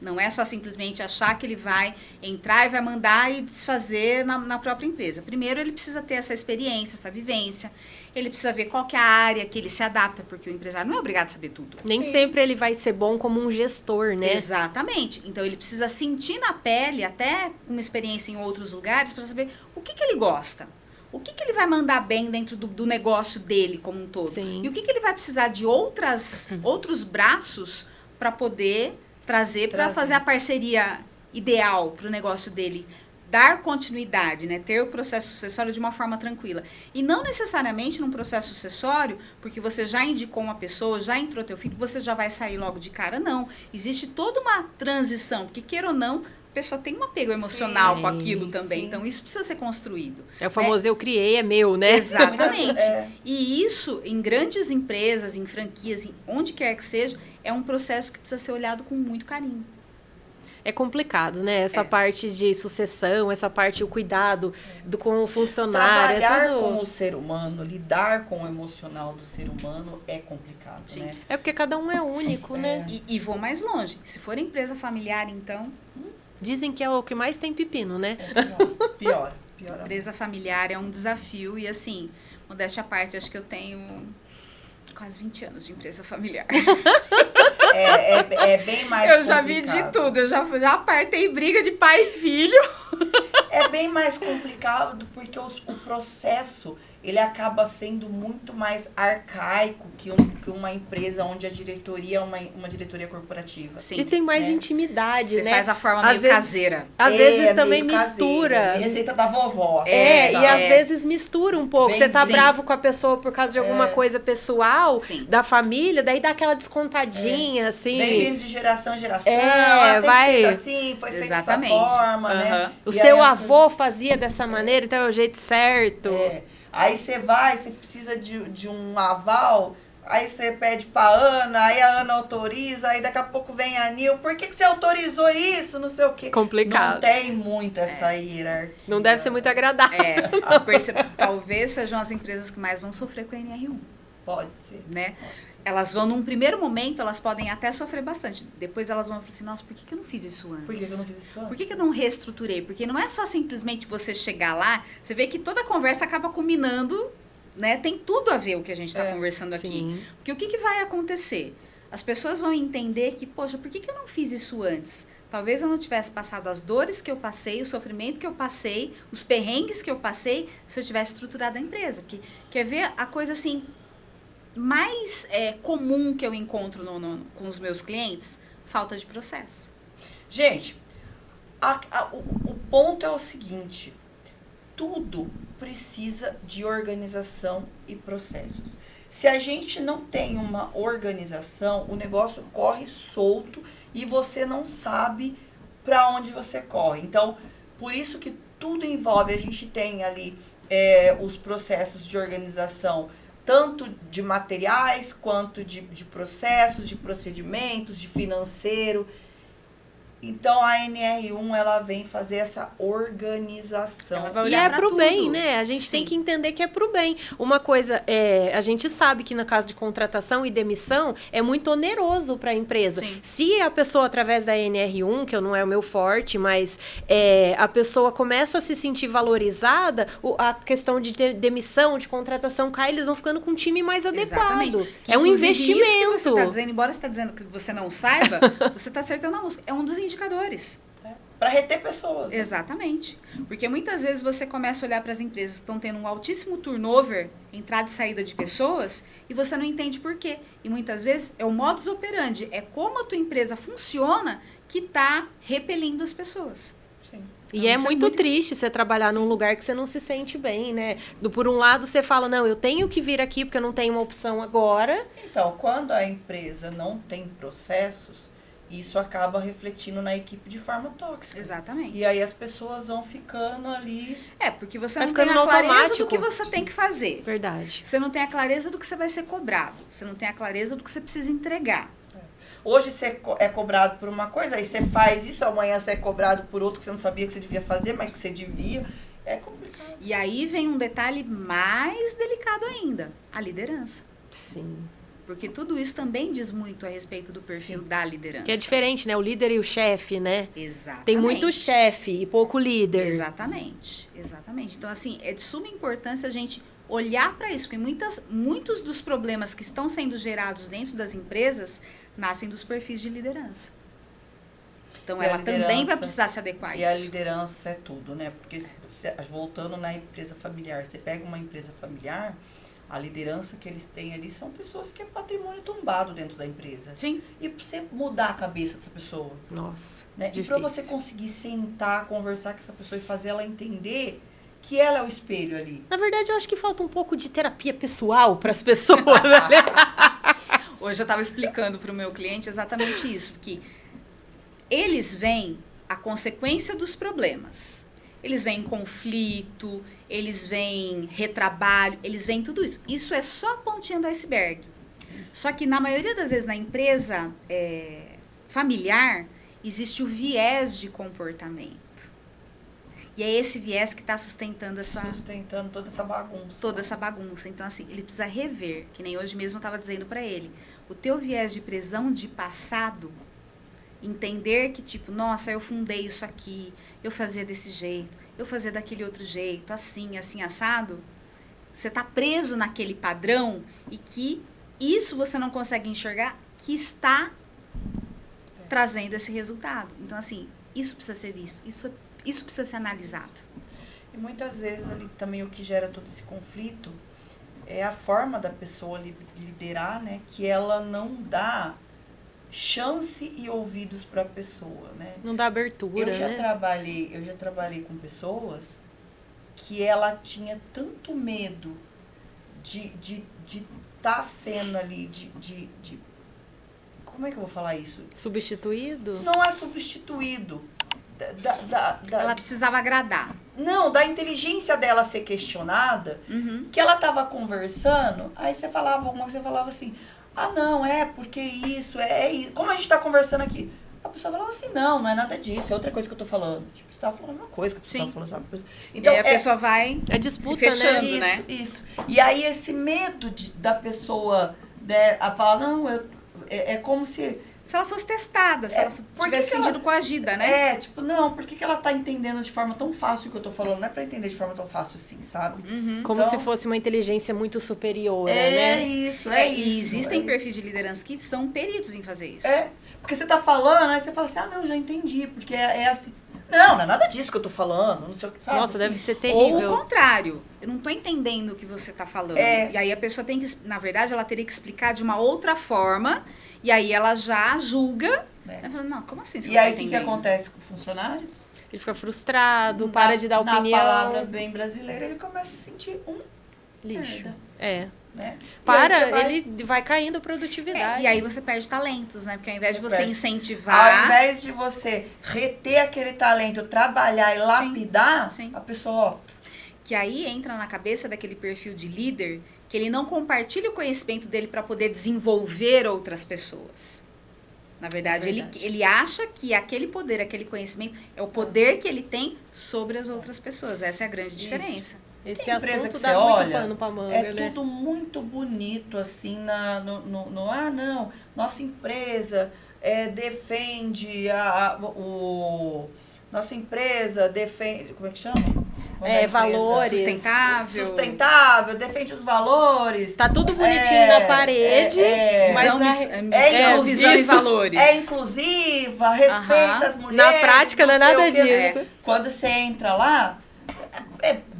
Não é só simplesmente achar que ele vai entrar e vai mandar e desfazer na própria empresa. Primeiro, ele precisa ter essa experiência, essa vivência. Ele precisa ver qual que é a área que ele se adapta, porque o empresário não é obrigado a saber tudo. Nem sempre ele vai ser bom como um gestor, né? Exatamente. Então, ele precisa sentir na pele, até uma experiência em outros lugares, para saber o que ele gosta. O que ele vai mandar bem dentro do negócio dele como um todo. Sim. E o que ele vai precisar de outros braços para poder... trazer para fazer a parceria ideal para o negócio dele, dar continuidade, né? Ter o processo sucessório de uma forma tranquila. E não necessariamente num processo sucessório, porque você já indicou uma pessoa, já entrou teu filho, você já vai sair logo de cara, não. Existe toda uma transição, porque queira ou não, a pessoa tem um apego emocional com aquilo também. Sim. Então, isso precisa ser construído. É o famoso eu criei, é meu, né? Exatamente. E isso, em grandes empresas, em franquias, onde quer que seja, é um processo que precisa ser olhado com muito carinho. É complicado, né? Essa parte de sucessão, essa parte, o cuidado com o funcionário. Trabalhar com o ser humano, lidar com o emocional do ser humano é complicado, Sim. né? É porque cada um é único, né? E vou mais longe. Se for empresa familiar, então... Dizem que é o que mais tem pepino, né? Pior. Empresa familiar é um desafio e, assim, modéstia à parte, acho que eu tenho quase 20 anos de empresa familiar. É bem mais Eu já vi de tudo, eu já apartei briga de pai e filho. É bem mais complicado porque o processo, ele acaba sendo muito mais arcaico que uma empresa onde a diretoria é uma diretoria corporativa. Sim. E tem mais intimidade, Você né? faz a forma meio caseira. Às vezes também mistura. Caseiro, receita da vovó. E às vezes mistura um pouco. Você tá sim. bravo com a pessoa por causa de alguma coisa pessoal, sim. da família, daí dá aquela descontadinha, assim. Vem vindo de geração em geração. Vai. Fez assim, foi feito dessa forma, né? O seu avô fazia dessa maneira, então é o jeito certo. Aí você precisa de um aval, aí você pede pra Ana, aí a Ana autoriza, aí daqui a pouco vem a Nil, por que você autorizou isso, não sei o quê. Complicado. Não tem muito essa hierarquia. Não deve ser muito agradável. Talvez sejam as empresas que mais vão sofrer com a NR1. Pode ser. Né? Elas vão, num primeiro momento, elas podem até sofrer bastante. Depois elas vão falar assim, nossa, por que eu não fiz isso antes? Por que eu não fiz isso antes? Por que eu não reestruturei? Porque não é só simplesmente você chegar lá, você vê que toda a conversa acaba culminando, né? Tem tudo a ver o que a gente está conversando aqui. Sim. Porque o que vai acontecer? As pessoas vão entender que, poxa, por que eu não fiz isso antes? Talvez eu não tivesse passado as dores que eu passei, o sofrimento que eu passei, os perrengues que eu passei, se eu tivesse estruturado a empresa. Porque quer ver a coisa assim... mais comum que eu encontro com os meus clientes, falta de processo. Gente, o ponto é o seguinte, tudo precisa de organização e processos. Se a gente não tem uma organização, o negócio corre solto e você não sabe para onde você corre. Então, por isso que tudo envolve, a gente tem ali os processos de organização, tanto de materiais, quanto de processos, de procedimentos, de financeiro. Então, a NR1, ela vem fazer essa organização. Ela vai E olhar é pra pro tudo. bem, né? A gente Sim. tem que entender que é pro bem. Uma coisa, a gente sabe que no caso de contratação e demissão, é muito oneroso para a empresa. Sim. Se a pessoa, através da NR1, que não é o meu forte, mas a pessoa começa a se sentir valorizada, a questão de demissão, de contratação cai, eles vão ficando com um time mais adequado. Exatamente. É um Inclusive, investimento. Isso que você está dizendo, embora você está dizendo que você não saiba, você está acertando a música. É um dos indicadores. Para reter pessoas. Né? Exatamente. Porque muitas vezes você começa a olhar para as empresas que estão tendo um altíssimo turnover, entrada e saída de pessoas, e você não entende por quê. E muitas vezes é o modus operandi, é como a tua empresa funciona que está repelindo as pessoas. Sim. E Então, é isso muito triste você trabalhar num lugar que você não se sente bem, né? Por um lado, você fala, não, eu tenho que vir aqui porque eu não tenho uma opção agora. Então, quando a empresa não tem processos, isso acaba refletindo na equipe de forma tóxica. Exatamente. E aí as pessoas vão ficando ali. Porque você Vai não tem ficando a no clareza automático. do que você tem que fazer. Verdade. Você não tem a clareza do que você vai ser cobrado. Você não tem a clareza do que você precisa entregar. Hoje você é cobrado por uma coisa, aí você faz isso, amanhã você é cobrado por outro que você não sabia que você devia fazer, mas que você devia. É complicado. E aí vem um detalhe mais delicado ainda, a liderança. Sim. Porque tudo isso também diz muito a respeito do perfil da liderança. Que é diferente, né? O líder e o chefe, né? Exatamente. Tem muito chefe e pouco líder. Exatamente, exatamente. Então, assim, é de suma importância a gente olhar para isso, porque muitos dos problemas que estão sendo gerados dentro das empresas nascem dos perfis de liderança. Então, E a ela também vai liderança- precisar se adequar a E a isso. liderança é tudo, né? Porque voltando na empresa familiar, você pega uma empresa familiar, a liderança que eles têm ali são pessoas que é patrimônio tombado dentro da empresa. Sim, E pra você mudar a cabeça dessa pessoa, Nossa, né? E difícil. pra você conseguir sentar, conversar com essa pessoa e fazer ela entender que ela é o espelho ali. Na verdade, eu acho que falta um pouco de terapia pessoal para as pessoas, né? hoje eu estava explicando para o meu cliente exatamente isso, que eles veem a consequência dos problemas. Eles veem conflito, eles veem retrabalho, eles veem tudo isso. Isso é só a pontinha do iceberg. Só que na maioria das vezes na empresa familiar, existe o viés de comportamento. E é esse viés que está sustentando Sustentando toda essa bagunça. toda essa bagunça. Então, assim, ele precisa rever, que nem hoje mesmo eu estava dizendo para ele, o teu viés de prisão de passado, entender que, tipo, nossa, eu fundei isso aqui, eu fazia desse jeito, eu fazia daquele outro jeito, assim, assim, assado, você está preso naquele padrão e que isso você não consegue enxergar que está trazendo esse resultado. Então, assim, isso precisa ser visto, isso precisa ser analisado. E muitas vezes ali também o que gera todo esse conflito é a forma da pessoa liderar, né? Que ela não dá chance e ouvidos para a pessoa, né? Não dá abertura, Eu já né? trabalhei com pessoas que ela tinha tanto medo de tá sendo ali, como é que eu vou falar isso? Substituído? Não é substituído. Ela precisava agradar. Não, da inteligência dela ser questionada, que ela tava conversando, aí você falava assim, ah, não, porque isso, isso. Como a gente tá conversando aqui? A pessoa falava assim, não é nada disso, é outra coisa que eu tô falando. Tipo, você tava falando uma coisa que a pessoa Sim. tava falando, sabe? Então, e aí a pessoa vai É disputa, se fechando, né? né? Isso. E aí esse medo da pessoa, né, a falar, não, é como se... Se ela fosse testada, se ela por que tivesse que ela- sentido coagida, né? não, por que ela tá entendendo de forma tão fácil o que eu tô falando? Não é pra entender de forma tão fácil assim, sabe? Como Então- se fosse uma inteligência muito superior, É né? isso, E existem é perfis de liderança que são peritos em fazer isso. porque você tá falando, aí você fala assim, não, já entendi, porque é assim. Não é nada disso que eu tô falando, não sei o que, sabe? Nossa, assim. deve ser Ou terrível. o contrário, eu não tô entendendo o que você tá falando. É. E aí a pessoa tem que, na verdade, ela teria que explicar de uma outra forma, e aí ela já julga Né? Eu falo, não, como assim? Você E não tá aí, o que entendendo? acontece com o funcionário? Ele fica frustrado, para de dar opinião. Na palavra bem brasileira, ele começa a se sentir Lixo. merda, É. né? Para, E aí você vai- ele vai caindo a produtividade. E aí você perde talentos, né? Porque ao invés de você Perde. incentivar... Ao invés de você reter aquele talento, trabalhar e lapidar, sim. a pessoa, ó, Que aí entra na cabeça daquele perfil de líder que ele não compartilha o conhecimento dele para poder desenvolver outras pessoas. Na verdade, ele acha que aquele poder, aquele conhecimento é o poder que ele tem sobre as outras pessoas. Essa é a grande diferença. Esse tem empresa assunto que dá você muito olha, pano pra manga, é né? tudo muito bonito, assim, não, nossa empresa defende nossa empresa defende, como é que chama? Quando a empresa- Valores. Sustentável. defende os valores. Tá tudo bonitinho na parede, mas Visão e valores. É inclusiva, respeita as mulheres. Na prática não é sei nada o quê. disso. Quando você entra lá,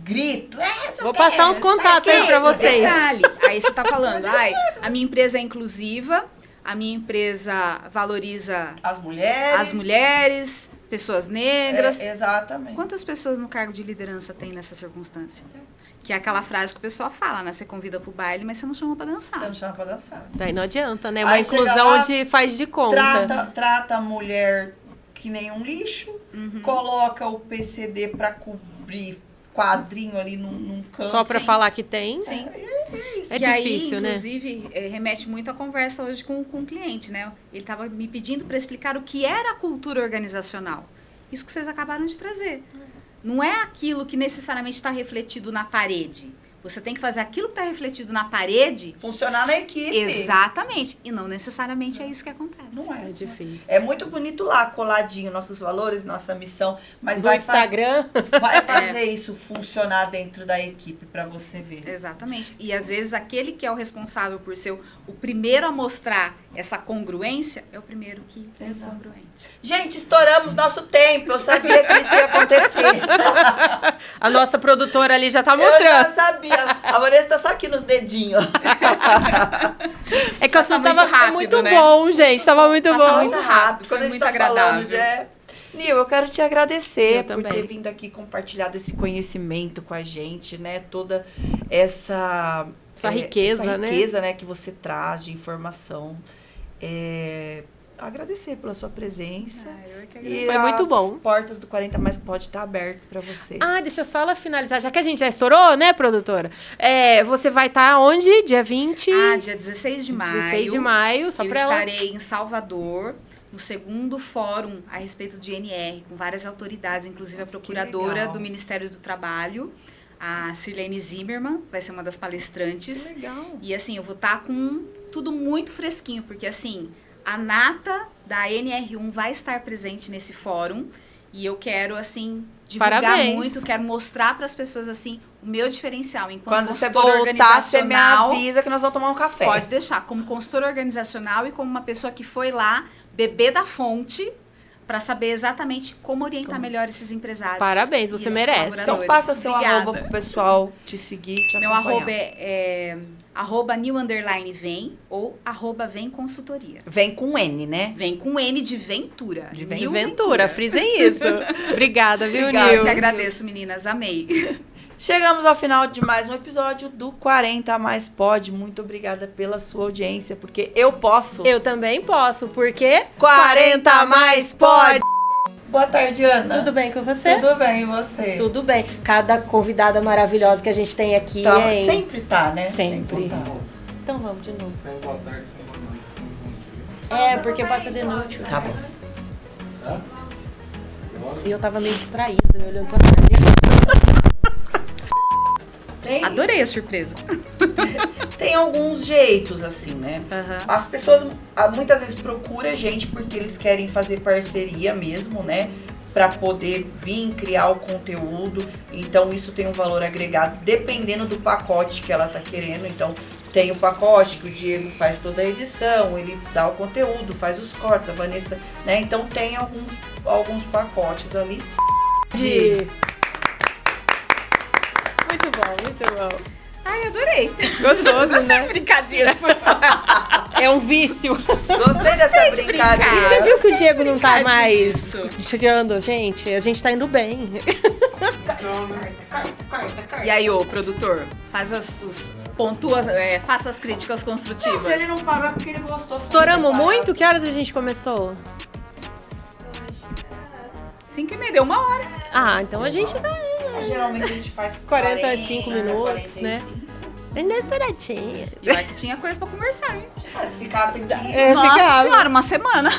grito. Não sei Vou o quê, passar uns não sei contatos o aí quê. pra vocês. Detalhe, aí você tá falando, a minha empresa é inclusiva, a minha empresa valoriza As mulheres. pessoas negras. Exatamente. Quantas pessoas no cargo de liderança tem nessa circunstância? Que é aquela frase que o pessoal fala, né? Você convida pro baile, mas você não chama pra dançar. Você não chama pra dançar. Daí não adianta, né? Uma Aí chega inclusão lá, de faz de conta. Trata a mulher que nem um lixo, coloca o PCD pra cobrir quadrinho ali num canto. Só pra falar que tem. Sim. É que aí, difícil, né? inclusive, remete muito à conversa hoje com o cliente, né? Ele estava me pedindo para explicar o que era a cultura organizacional. Isso que vocês acabaram de trazer. Não é aquilo que necessariamente está refletido na parede. Você tem que fazer aquilo que está refletido na parede... Funcionar na equipe. Exatamente. E não necessariamente é isso que acontece. Não É difícil. É muito bonito lá, coladinho, nossos valores, nossa missão. Mas No Instagram. vai fazer isso funcionar dentro da equipe pra você ver. Exatamente. E às vezes aquele que é o responsável por ser o primeiro a mostrar essa congruência é o primeiro que é congruente. Gente, estouramos nosso tempo. Eu sabia que isso ia acontecer. A nossa produtora ali já tá Eu já mostrando. sabia. A Vanessa tá só aqui nos dedinhos. É que o assunto muito tava rápido, muito né? bom, gente. Tava muito Passa bom. muito rápido. Quando a Foi gente muito tá agradável. falando Nil, eu quero te agradecer Eu por também. ter vindo aqui compartilhado esse conhecimento com a gente, né? Toda essa riqueza, né? riqueza, né, que você traz de informação. Agradecer pela sua presença. Eu que E Foi muito bom. As portas do 40 Mais pode estar abertas para você. Ah, deixa só ela finalizar. Já que a gente já estourou, né, produtora? Você vai estar onde? Dia 20? Dia 16 de maio. 16 de maio, só eu pra ela. estarei em Salvador, no 2º fórum a respeito de NR, com várias autoridades, inclusive Nossa, a que procuradora legal. do Ministério do Trabalho, a Sirlene Zimmermann, vai ser uma das palestrantes. Que legal. E assim, eu vou estar com tudo muito fresquinho, porque assim, a nata da NR1 vai estar presente nesse fórum e eu quero, assim, divulgar Parabéns. muito, quero mostrar para as pessoas, assim, o meu diferencial enquanto Quando você consultora voltar, você me organizacional. avisa que nós vamos tomar um café. Pode deixar, como consultora organizacional e como uma pessoa que foi lá beber da fonte para saber exatamente como orientar melhor esses empresários. Parabéns, e você esses merece. colaboradores. Então passa seu Obrigada. arroba pro pessoal te seguir, te Meu acompanhar. arroba é @new_vem ou @vem consultoria. Vem com N, né? Vem com N de Ventura. De Nil Ventura, frisem isso. Obrigada, viu, Obrigada, Eu Nil? que agradeço, meninas. Amei. Chegamos ao final de mais um episódio do 40 Mais Pode. Muito obrigada pela sua audiência, porque eu posso. Eu também posso, porque 40 Mais Pode! Boa tarde, Ana. Tudo bem com você? Tudo bem, e você? Tudo bem. Cada convidada maravilhosa que a gente tem aqui, Tá, hein? sempre tá, né? Sempre. tá. Então vamos de novo. Sem boa tarde, sem boa noite, sem bom dia. É, porque passa de noite. Tá bom. Tá? E eu tava meio distraída, me olhando pra trás. Adorei a surpresa. Tem alguns jeitos, assim, né? As pessoas muitas vezes procuram a gente porque eles querem fazer parceria mesmo, né? Pra poder vir criar o conteúdo. Então, isso tem um valor agregado, dependendo do pacote que ela tá querendo. Então, tem o pacote que o Diego faz toda a edição, ele dá o conteúdo, faz os cortes, a Vanessa, né? Então, tem alguns pacotes ali. Muito bom, muito bom. Ai, adorei. Gostoso, Gostei né? de brincar disso. É um vício. Gostei dessa de brincadeira. brincar. Você viu que o Diego não tá brincar mais disso. tirando a gente? A gente tá indo bem. E aí, ô, produtor, faz faça as críticas construtivas. Se ele não parou é porque ele gostou. Estouramos muito? Que horas a gente começou? 5h30, deu 1 hora. Ah, então a gente tá Geralmente a gente faz 45 minutos, 45. né? Ainda é estouradinha. E olha que tinha coisa pra conversar, hein? Mas se ficasse aqui... É, Nossa ficava. senhora, uma semana.